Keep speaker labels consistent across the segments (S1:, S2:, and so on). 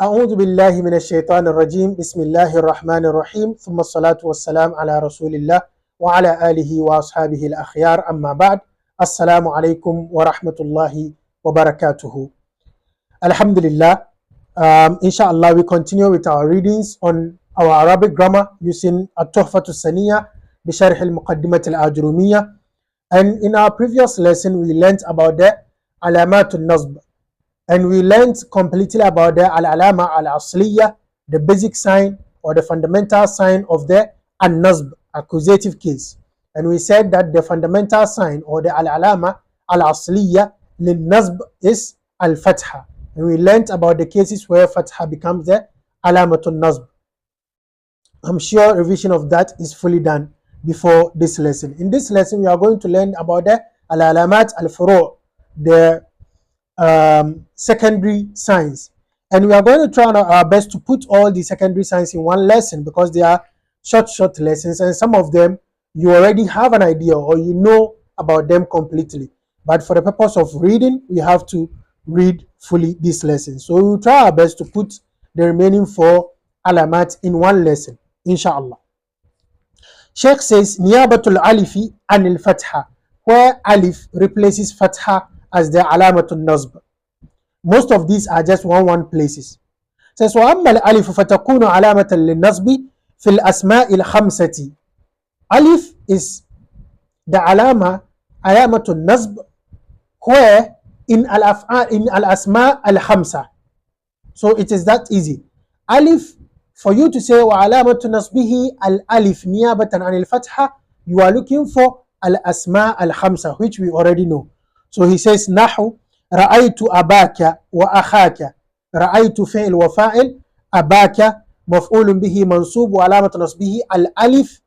S1: أعوذ بالله من الشيطان الرجيم بسم الله الرحمن الرحيم ثم الصلاة والسلام على رسول الله وعلى آله وأصحابه الأخيار أما بعد السلام عليكم ورحمة الله وبركاته. Alhamdulillah, inshallah we continue with our readings on our Arabic grammar using التحفة السنية بشرح المقدمة الآجرومية. And in our previous lesson we learned about the علامات النصب, and we learned completely about the العلامة الأصلية, the basic sign or the fundamental sign of the النصب, accusative case. And we said that the fundamental sign or the العلامة الأصلية للنصب is الفتحة. And we learned about the cases where فتحة becomes the علامة النصب. I'm sure revision of that is fully done before this lesson. In this lesson we are going to learn about the العلامات الفروع, the secondary signs, and we are going to try our best to put all the secondary signs in one lesson because they are short lessons, and some of them you already have an idea or you know about them completely, but for the purpose of reading we have to read fully this lesson. So we will try our best to put the remaining 4 alamat in one lesson, inshallah. Sheikh says Niyabatul alifi anil fatha, where alif replaces fatha as the alamatul nasb. Most of these are just one places. Says وأما الألف فتكون علامة للنصب في الأسماء الخمسة. Alif is the علامة النصب where in al-asma al-khamsa. So it is that easy. Alif, for you to say وعلامة نصبه al-alif نيابة عن الفتحة, you are looking for al-asma al-khamsa, which we already know. So he says نحو رأيت أباك وأخاك. رأيت فعل وفاعل، أباك مفعول به منصوب وعلامة نصبه الألف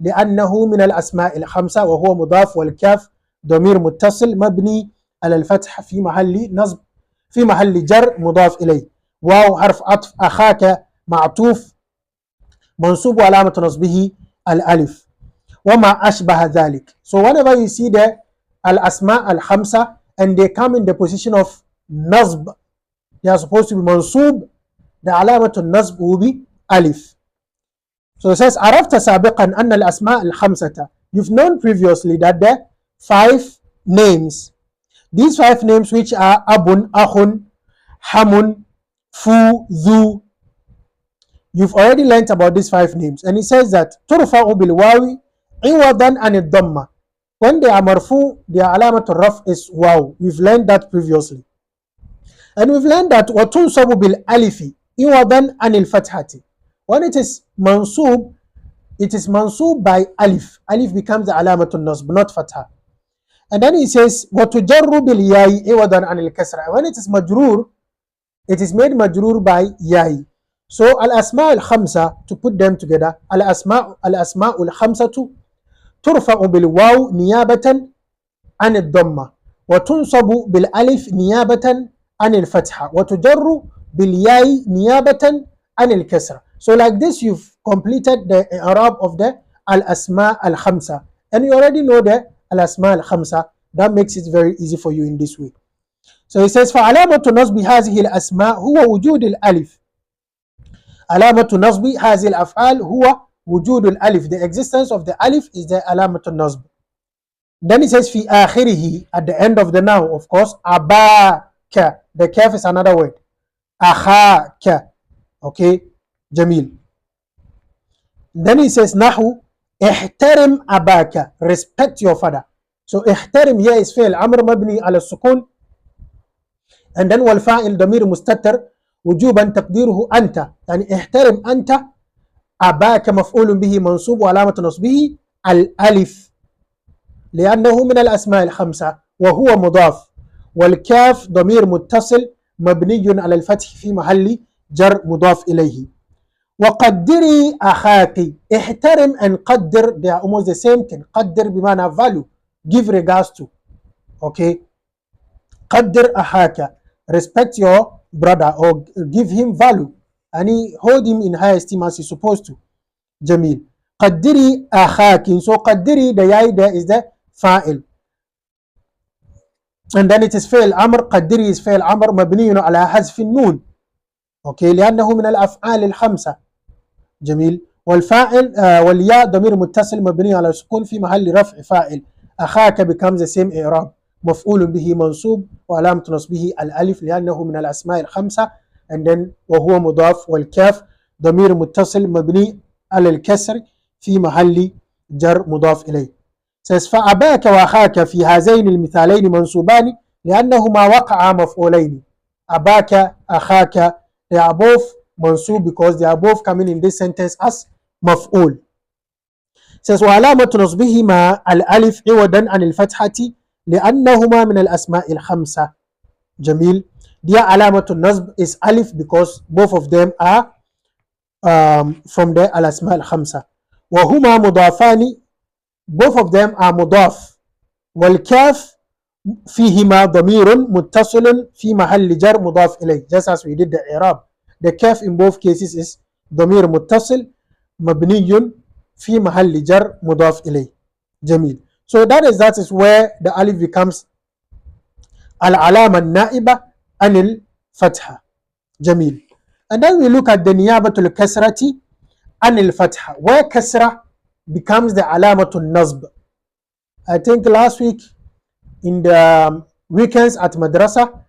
S1: لأنه من الأسماء الخمسة وهو مضاف، والكاف ضمير متصل مبني على الفتح في محل نصب في محل جر مضاف إليه، واو حرف عطف، أخاك معطوف منصوب وعلامة نصبه الألف وما أشبه ذلك. So whenever you see the al-asma al-khamsa and they come in the position of nasb, they are supposed to be mansub, the alamatul nasb will be alif. So it says عرفت سابقا أن الأسماء الخمسة, you've known previously that the 5 names, these 5 names which are abun, akhun, hamun, fu, dhu, you've already learnt about these 5 names, and it says that ترفع بالواو عوضا عن الضمة. When they are marfu, their alamatul raf is waw. We've learned that previously. And we've learned that وَتُنْصَبُ بِالْأَلِفِ إِوَضًا عَنِ الْفَتْحَةِ. When it is mansub, it is mansub by alif. Alif becomes the alamatul nasb, not fatha. And then he says وَتُجَرُّ بِالْيَاءِ إِوَضًا عَنِ الْكَسْرَةِ. When it is majrur, it is made majrur by yai. So al-asma al-khamsa, to put them together, al-asma al-khamsatu ترفع بالواو نيابة عن الضمة، وتنصب بالألف نيابة عن الفتحة، وتجر بالياء نيابة عن الكسرة. So like this you've completed the i'rab of the al-asma al-khamsa, and you already know the al-asma al-khamsa. That makes it very easy for you in this way. So he says فعلامة نصب هذه الأسماء هو وجود الألف. علامة نصب هذه الأفعال هو وجود الألف. The existence of the alif is the alamatul nasb. Then it says في آخره, at the end of the noun, of course, أباك, the kaf is another word, أخاك. Okay, جميل. Then it says نحو احترم أباك, respect your father. So احترم here is فعل أمر مبني على السكون, and then والفاعل ضمير مستتر وجوبا تقديره أنت, يعني احترم أنت. أباك مفعول به منصوب وعلامة نصبه الألف لأنه من الأسماء الخمسة وهو مضاف، والكاف ضمير متصل مبني على الفتح في محل جر مضاف إليه. وقدري أخاك, احترم and قدر, they are almost the same thing. قدر بمعنى value, give regards to. Okay, قدر أخاك, respect your brother or give him value, and hold him in high esteem as he's supposed to. Jamil. قدري أخاك. So قدري, the yai there is the fa'il, and then it is فعل أمر. قدري is فعل أمر مبني على حذف النون. أوكي، لأنه من الأفعال الخمسة. جميل. والفاعل والياء ضمير متصل مبني على السكون في محل رفع فاعل. أخاك becomes the same إعراب، مفعول به منصوب وعلامة نصبه الألف لأنه من الأسماء الخمسة. and then وهو مضاف. والكاف ضمير متصل مبني على الكسر في محل جر مضاف إليه. فأباك وأخاك في هذين المثالين منصوبان لأنهما وقعا مفعولين. أباك أخاك they are both منصوب because they are both coming in this sentence as مفعول. وعلامة نصبهما الألف عوضا عن الفتحة لأنهما من الأسماء الخمسة. جميل. Their علامة النصب is ألف because both of them are from the الأسماء الخمسة. وهما مضافان both of them are مضاف. والكاف فيهما ضمير متصل في محل جر مضاف إليه just as we did the إعراب. The kaf in both cases is ضمير متصل مبني في محل جر مضاف إليه. جميل. So that is where the alif becomes العلامة النائبة عن الفتحة. جميل. And then we look at the نيابة الكسرة عن الفتحة where كسرة becomes the علامة النصب. I think last week in the weekends at madrasa,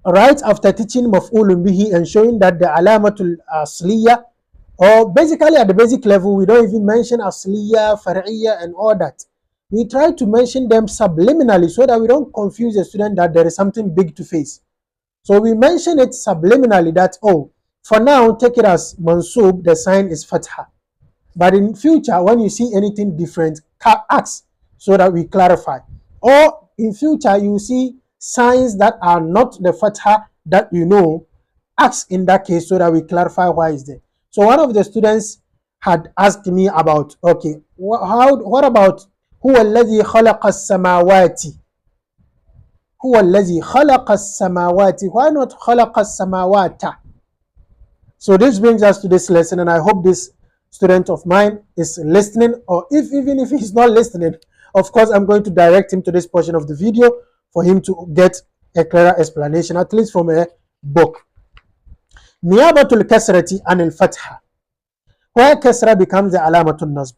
S1: right after teaching مفعول به and showing that the علامة الأصلية, or basically at the basic level we don't even mention أصلية, فرعية and all that. We try to mention them subliminally so that we don't confuse the student that there is something big to face. So we mention it subliminally that, oh, for now take it as mansub, the sign is fatha. But in future when you see anything different, ask so that we clarify. Or in future you see signs that are not the fatha that you know, ask in that case so that we clarify why is there. So one of the students had asked me about, okay, what about هو الذي خلق السماوات؟ هو الذي خلق السماوات. Why not خلق السماوات? So this brings us to this lesson, and I hope this student of mine is listening, or even if he's not listening, of course I'm going to direct him to this portion of the video for him to get a clearer explanation, at least from a book. نيابة الكسرة عن الفتحة where كسرة becomes the علامة النصب.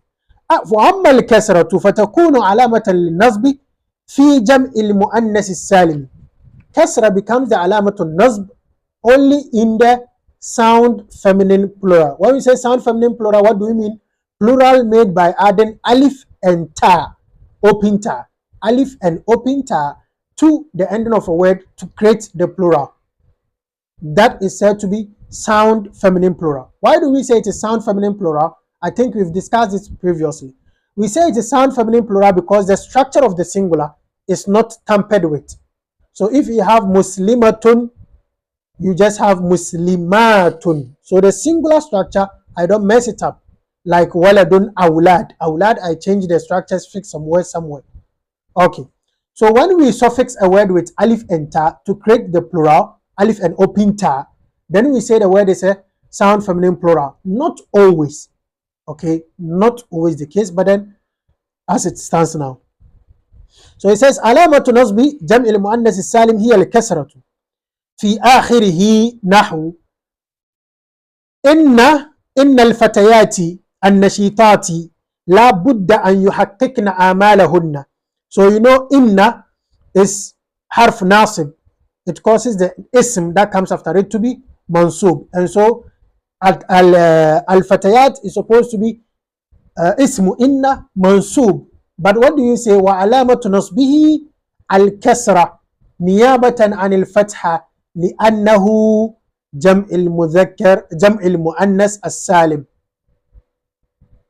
S1: وأما الكسرة فتكون علامة للنصب في جمع المؤنث السالم. كسرة becomes the علامة النصب only in the sound feminine plural. When we say sound feminine plural, what do we mean? Plural made by adding alif and ta, open ta, alif and open ta to the ending of a word to create the plural. That is said to be sound feminine plural. Why do we say it is sound feminine plural? I think we've discussed this previously. We say it is sound feminine plural because the structure of the singular is not tampered with. So if you have muslimatun, you just have muslimatun. So the singular structure, I don't mess it up. Like waladun awlad. Awlad, I change the structures, fix some words somewhere. Okay. So when we suffix a word with alif and ta to create the plural, alif and open ta, then we say the word is a sound feminine plural. Not always. Okay, not always the case, but then as it stands now. So it says علامة نصب جمع المؤنث السالم هي الكسرة في آخره نحو إن الفتيات النشيطات لا بد أن يحققن آمالهن. So you know inna is harf nasib. It causes the ism that comes after it to be mansub, and so al-fatayat is supposed to be ismu inna mansub. But what do you say? Wa alamatu nasbihi al-kasra niyabatan an al-fatha li'annahu jam' al-mudhakkar jam' al-muannas as-salim.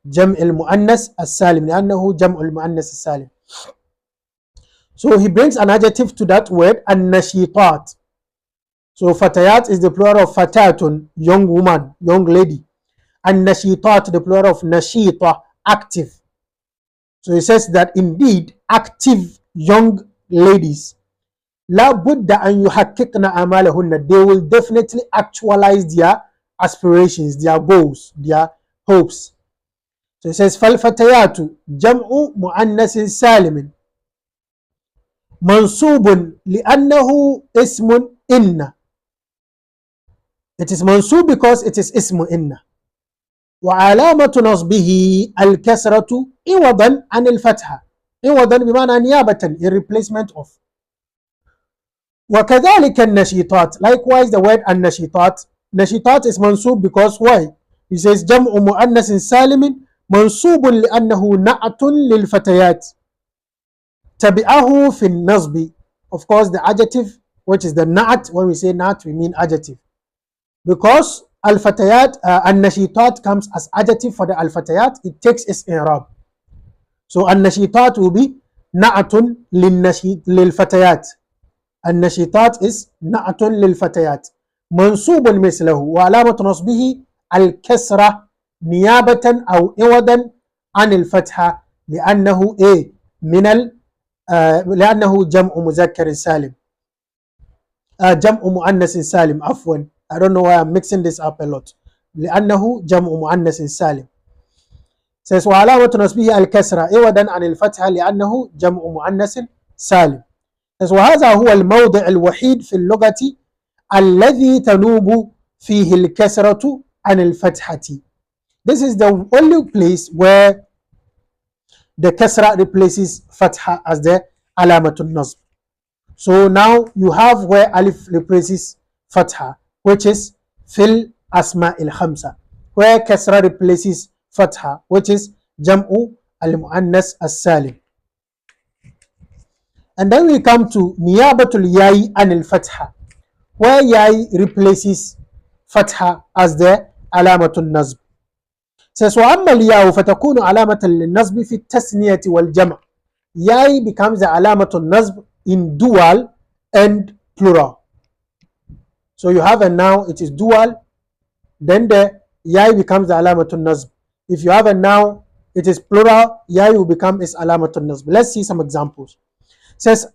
S1: Jam' al-muannas as-salim li'annahu jam' al-muannas as-salim. So he brings an adjective to that word, an-nashitat. So fatayat is the plural of fatatun, young woman, young lady. And nashitat, the plural of nashita, active. So he says that indeed active young ladies, la budda an yuhakkikna amalahunna, they will definitely actualize their aspirations, their goals, their hopes. So he says fal fatayatu jam'u muannasin salimin mansubun li'annahu ismun inna. It is mansub because it is ismu inna. وعلامة نصبه الكسرة عوضا عن الفتحة. عوضا بمعنى نيابة, in replacement of. وكذلك النشيطات. Likewise the word النشيطات. نشيطات is mansub because why? He says جمع مؤنث سالم منصوب لأنه نعت للفتيات. تبعه في النصب. Of course the adjective, which is the na'at. When we say na'at, we mean adjective. Because al-fatayat, al-nashitat comes as adjective for the al-fatayat, it takes its i'rab. So al-nashitat will be na'atun lil-fatayat. Al-nashitat is na'atun lil-fatayat. Mansubun mislahu wa alamatu nasbihi al-kasra niyabatan aw iwadan an al-fatha li'annahu لأنه جمع مذكر سالم. جمع مؤنث سالم عفوا. I don't know why I'm mixing this up a lot. لأنه جمع مؤنث سالم. says وعلامة نصبه الكسرة عوضا عن الفتحة لأنه جمع مؤنث سالم. says وهذا هو الموضع الوحيد في اللغة الذي تنوب فيه الكسرة عن الفتحة. This is the only place where the kasra replaces fatha as the alamatun nasb. So now you have where alif replaces fatha, which is fil asma il khamsa, where kasra replaces fatha, which is jam'u al muannas as salim. And then we come to niyabatul ya'i anil fatha, where ya'i replaces fatha as the alamatun nasb. says وأما الياء فتكون علامة للنصب في التسنية والجمع. ياء becomes the علامة النصب in dual and plural. So you have a noun, it is dual, then the ياء becomes the علامة النصب. If you have a noun, it is plural, ياء will become its علامة النصب. Let's see some examples. says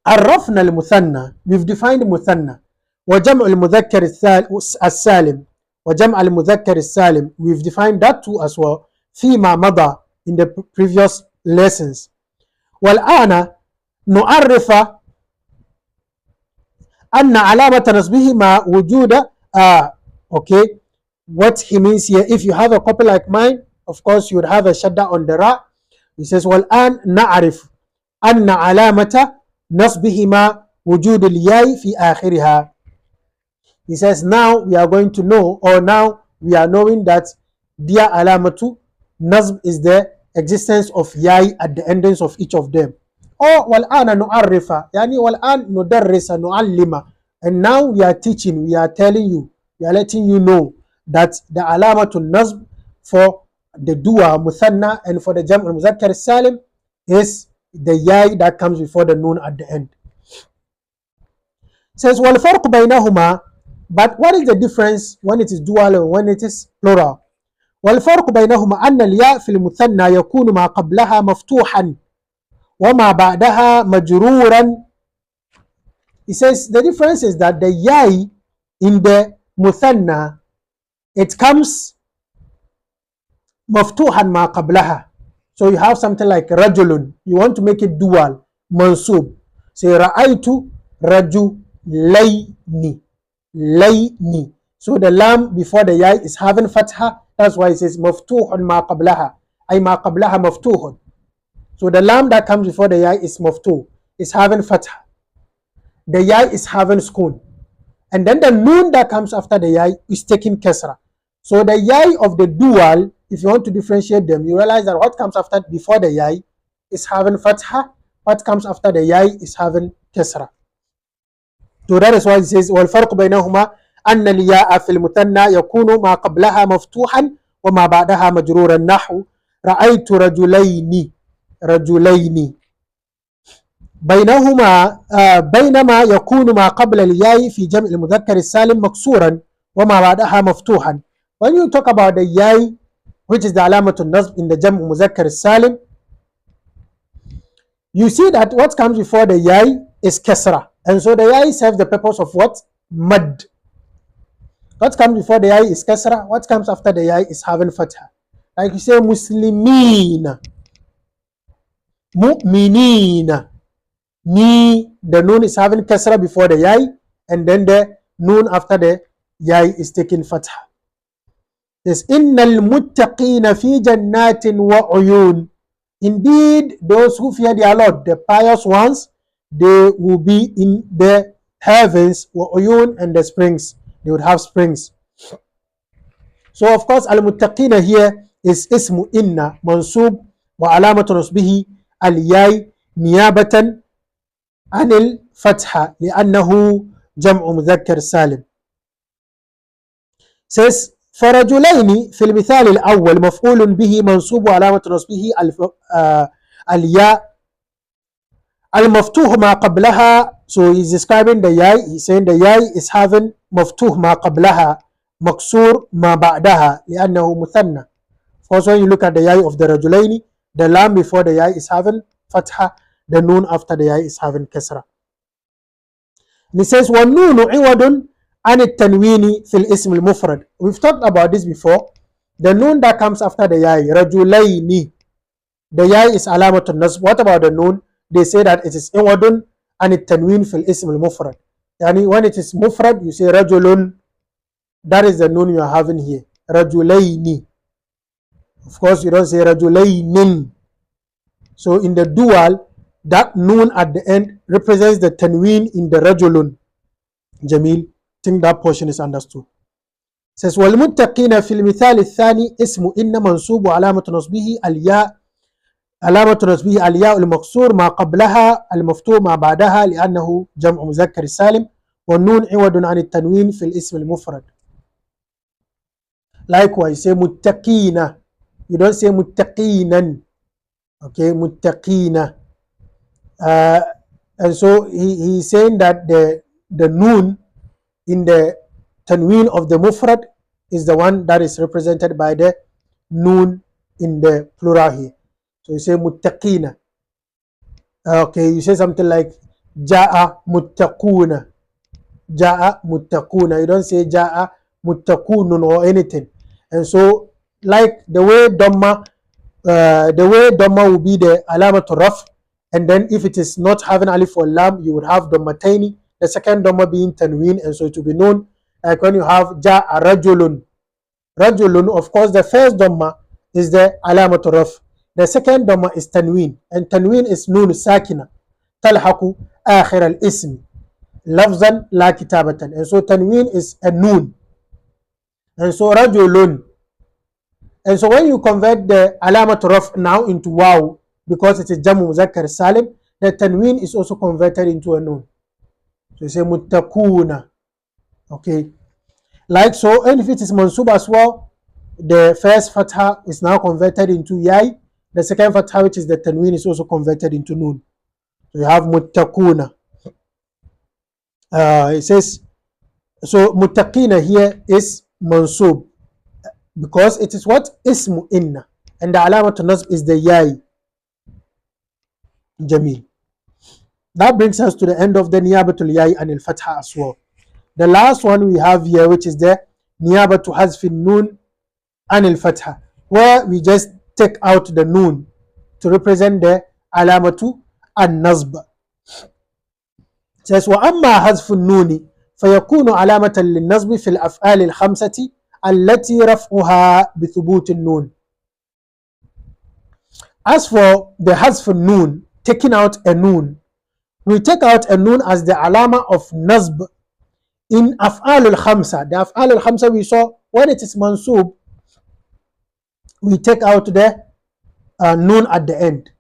S1: عرفنا المثنى, we've defined المثنى, وجمع المذكر السالم وجمع المذكر السالم, we've defined that too as well فيما مضى in the previous lessons. والآن نعرف أن علامة نصبه ما وجود okay, what he means here, if you have a copy like mine, of course you would have a shadda on the ra. He says والآن نعرف أن علامة نصبه ما وجود الياء في آخرها. He says now we are going to know, or now we are knowing that dia alamatu nasb is the existence of yai at the endings of each of them. Or wal'ana nu'arrifa, yani wal'an nudarrisa nu'allima. And now we are teaching, we are telling you, we are letting you know that the alamatu nasb for the dua muthanna and for the jam'ul muzakkar salim is the yai that comes before the noon at the end. It says wal farq baynahuma. But what is the difference when it is dual and when it is plural? والفرق بينهما أن الياء في المثنى يكون ما قبلها مفتوحا وما بعدها مجرورا. He says the difference is that the yai in the مثنى, it comes مفتوحا ما قبلها. So you have something like رجل, you want to make it dual, منصوب. Say رأيت رجلين. layni. So the lam before the yai is having fatha. That's why it says maftuhun ma qablaha. Ay ma qablaha maftuhun. So the lam that comes before the yai is maftuh, is having fatha. The yai is having sukun. And then the noon that comes after the yai is taking kasra. So the yai of the dual, if you want to differentiate them, you realize that what comes after before the yai is having fatha. What comes after the yai is having kasra. So that is why it says والفرق بينهما أن الياء في المثنى يكون ما قبلها مفتوحا وما بعدها مجرورا نحو رأيت رجلين بينهما بينما يكون ما قبل الياء في جمع المذكر السالم مكسورا وما بعدها مفتوحا. When you talk about the yai, which is the علامة النصب in the جمع المذكر السالم, you see that what comes before the yai is kasra. And so the yai serves the purpose of what? Mad. What comes before the yai is kasra. What comes after the yai is having fatha. Like you say muslimin, mu'minin. Ni, the noon is having kasra before the yai, and then the noon after the yai is taking fatha. Yes, innal muttaqina fi jannatin wa uyun. Indeed, those who fear their Lord, the pious ones, they will be in the heavens, wa uyun, and the springs. They would have springs. So of course, al-muttaqina here is ismu inna mansub wa alamatu nasbihi al-yai niyabatan anil fatha li'annahu jam'u mudhakkar salim. Says فرجلين في المثال الأول مفعول به منصوب وعلامة نصبه الياء المفتوح ما قبلها. So he's describing the yai. He's saying the yai is having مفتوح ما قبلها مكسور ما بعدها لأنه مثنى. Of course, when you look at the yai of the رجلين, the lam before the yai is having fatha, the noon after the yai is having kasra. And he says والنون عوض عن التنوين في الاسم المفرد. We've talked about this before. The noon that comes after the yai, رجلين, the yai is علامة النصب. What about the noon? They say that it is عوض عن التنوين في الاسم المفرد. يعني when it is mufrad, you say رجل. That is the noon you are having here. رجلين. Of course, you don't say رجلين. So in the dual, that noon at the end represents the tanween in the رجل. Jamil. I think that portion is understood. It says والمتقين في المثال الثاني اسم إن منصوب وعلامة نصبه الياء علامة نصبه الياء المقصور ما قبلها المفتوح ما بعدها لأنه جمع مذكر سالم والنون عوض عن التنوين في الاسم المفرد. Likewise, say متقين. You don't say متقينا. Okay, متقين. And so he's saying that the noon in the tanween of the mufrad is the one that is represented by the noon in the plural here. So you say muttaqina. Okay, you say something like ja'a muttaquna. Ja'a muttaquna. You don't say ja'a muttaqunun or anything. And so, like the way dhamma will be the alamatu raf, and then if it is not having alif or lam, you would have dhammataini. The second dhamma being tanween, and so it will be known like when you have ja'a rajulun. Rajulun, of course, the first dhamma is the alamatu raf. The second dhamma is tanween, and tanween is nun sakina talhaqu akhir al-ism lafzan la kitabatan. And so tanween is a noon. And so rajulun. And so when you convert the alamatu raf now into waw, because it is jamu muzakkar salim, the tanween is also converted into a noon. So you say muttaquna. Okay. Like so, and if it is mansub as well, the first fatha is now converted into yai. The second fatha, which is the tanween, is also converted into noon. So you have muttaquna. It says, so muttaqina here is mansub because it is what? Ismu inna. And the alamat nasb is the yai. Jamil. That brings us to the end of the niyabatul yai and al-fatha as well. The last one we have here, which is the niyabatu hazfin noon and al-fatha, where we just take out the noon to represent the alamatu an-nasb. It says وأما حذف النون فيكون علامة للنصب في الأفعال الخمسة التي رفعها بثبوت النون. As for the حذف النون, taking out a noon, we take out a noon as the alama of nasb in af'al al-khamsa. The af'al al-khamsa we saw, when it is mansub, we take out the noon at the end.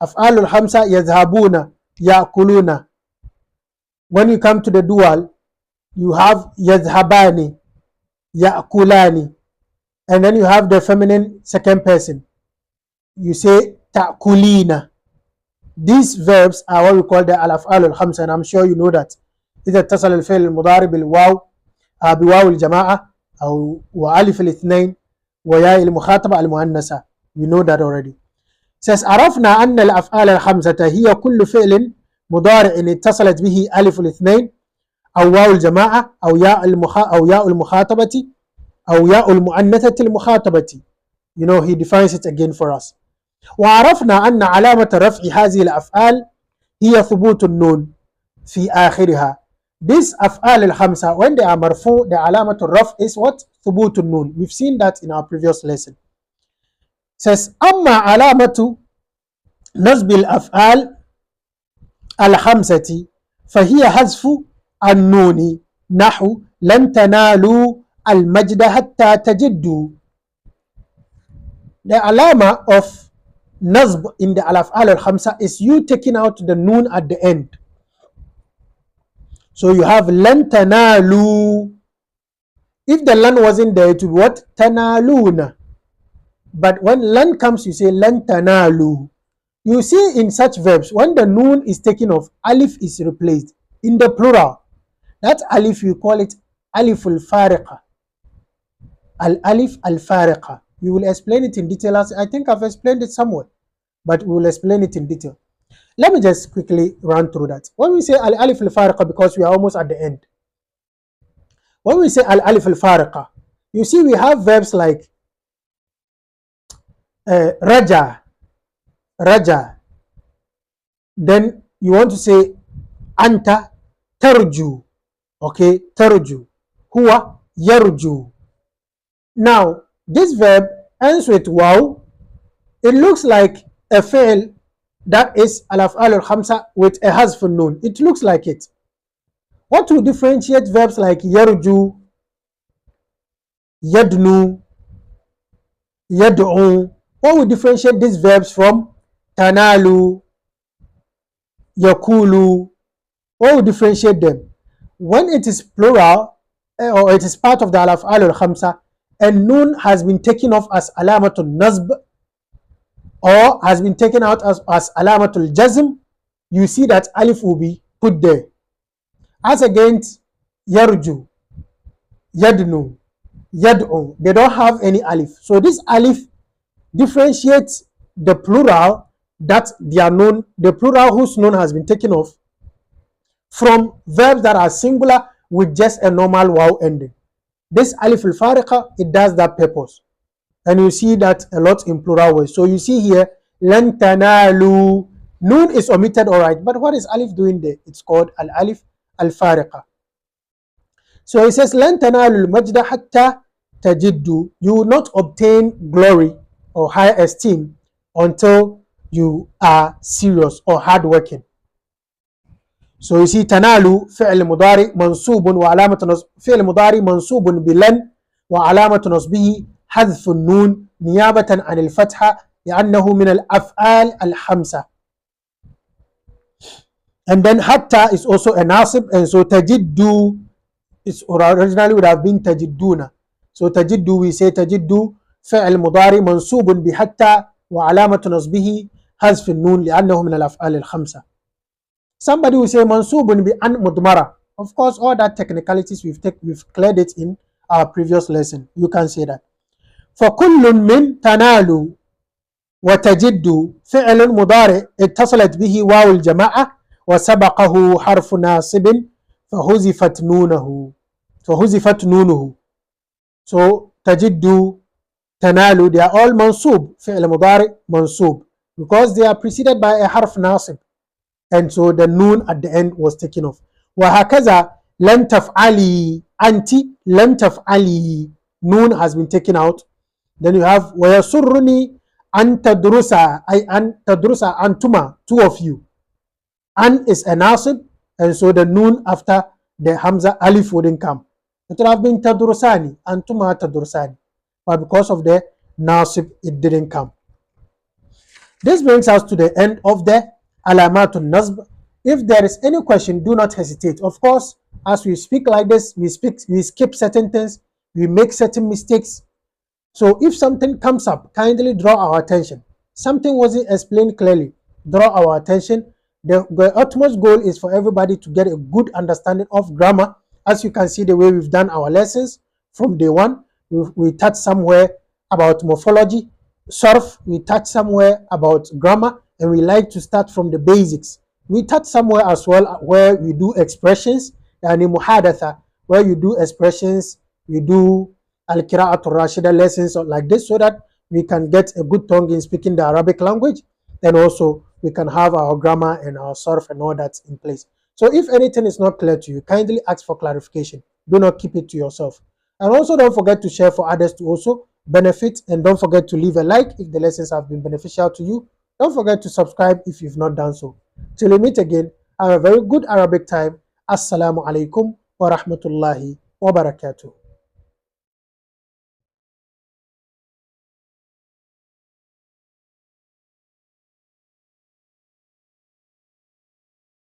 S1: Af'al al-khamsa yadhhabuna, ya'kuluna. When you come to the dual, you have yadhhabani, ya'kulani, and then you have the feminine second person. You say ta'kulina. These verbs are what we call the al-af'al al-khamsa, and I'm sure you know that. إذا اتصل الفعل المضارع بالواو بواو الجماعة أو وألف الاثنين وياء المخاطبة المؤنثة. You know that already. It says عرفنا أن الأفعال الخمسة هي كل فعل مضارع اتصلت به ألف الاثنين أو واو الجماعة أو ياء المخاطبة أو ياء المؤنثة المخاطبة. You know, he defines it again for us. وعرفنا أن علامة رفع هذه الأفعال هي ثبوت النون في آخرها This af'al al-khamsa, when they are marfu, the alamatul raf is what? Thubutun nun. We've seen that in our previous lesson. It says, amma alamatu nasbil af'al al-khamsati, fahiya hazfu an-nuni, nahu, lan tanalu al-majda hatta tajiddu. The alama of nasb in the af'al al-khamsa is you taking out the noon at the end. So you have lan tanalu. If the lan wasn't there, it would be what? Tanaluna. But when lan comes, you say lan tanalu. You see in such verbs, when the noon is taken off, alif is replaced. In the plural, that alif, you call it alif al-fariqa. Al-alif al-fariqa. We will explain it in detail. I think I've explained it somewhere, but we will explain it in detail. Let me just quickly run through that. When we say al-alif al-fariqa, because we are almost at the end. When we say al-alif al-fariqa, you see we have verbs like raja, raja. Then you want to say anta, tarju. Okay, tarju. Huwa, yarju. Now, this verb ends with waw. It looks like a fi'l that is al-af'al al-khamsa with a hazf nun. It looks like it. What will differentiate verbs like yarju, yadnu, yad'u? What will differentiate these verbs from tanalu, yakulu? What will differentiate them? When it is plural or it is part of the al-af'al al-khamsa and nun has been taken off as alamatul nasb or has been taken out as alamatul jazm, you see that alif will be put there. As against yarju, yadnu, yad'u, they don't have any alif. So this alif differentiates the plural that they are known, the plural whose noun has been taken off, from verbs that are singular with just a normal waw ending. This alif al-fariqa, it does that purpose. And you see that a lot in plural ways. So you see here, lan tanalu, noon is omitted, all right, but what is alif doing there? It's called al-alif al-fariqa. So it says, lan tanalu al-majda hatta tajiddu. You will not obtain glory or high esteem until you are serious or hardworking. So you see tanalu fi'l mudari mansubun wa alamatu nasb, fi'l mudari mansubun bilan wa alamatu nasbihi حذف النون نيابة عن الفتحة لأنه من الأفعال الخمسة. And then hatta is also a nasib, and so tajiddu is originally would have been tajidduna. So tajiddu, we say tajiddu فعل مضارع منصوب بحتى وعلامة نصبه حذف النون لأنه من الأفعال الخمسة. Somebody will say منصوب بأن مضمرة. Of course, all that technicalities we've cleared it in our previous lesson. You can say that. فكل من تنال وتجد فعل مضارع اتصلت به واو الجماعة وسبقه حرف ناصب فحذفت نونه. So تجد تنال, they are all منصوب, فعل مضارع منصوب, because they are preceded by a حرف ناصب, and so the noon at the end was taken off. وهكذا لن تفعلي أنت, لن تفعلي, noon has been taken out. Then you have ويسرني أن تدرس, أي أن تدرس أنتما, two of you. An is a nasib, and so the noon after the hamza alif wouldn't come. It would have been tadrusani, antuma tadrusani, but because of the nasib it didn't come. This brings us to the end of the alamatun nasb. If there is any question, do not hesitate. Of course, as we speak like this, we skip certain things, we make certain mistakes. So if something comes up, kindly draw our attention. Something wasn't explained clearly, draw our attention. The utmost goal is for everybody to get a good understanding of grammar. As you can see the way we've done our lessons from day one, we touched somewhere about morphology, sarf, we touched somewhere about grammar, and we like to start from the basics. We touched somewhere as well where we do expressions, yani muhadatha, where you do expressions, we do al-qira'atul rashida lessons like this, so that we can get a good tongue in speaking the Arabic language, and also we can have our grammar and our sarf and all that in place. So if anything is not clear to you, kindly ask for clarification. Do not keep it to yourself. And also don't forget to share for others to also benefit, and don't forget to leave a like if the lessons have been beneficial to you. Don't forget to subscribe if you've not done so. Till we meet again, have a very good Arabic time. Assalamu alaikum wa rahmatullahi wa barakatuh.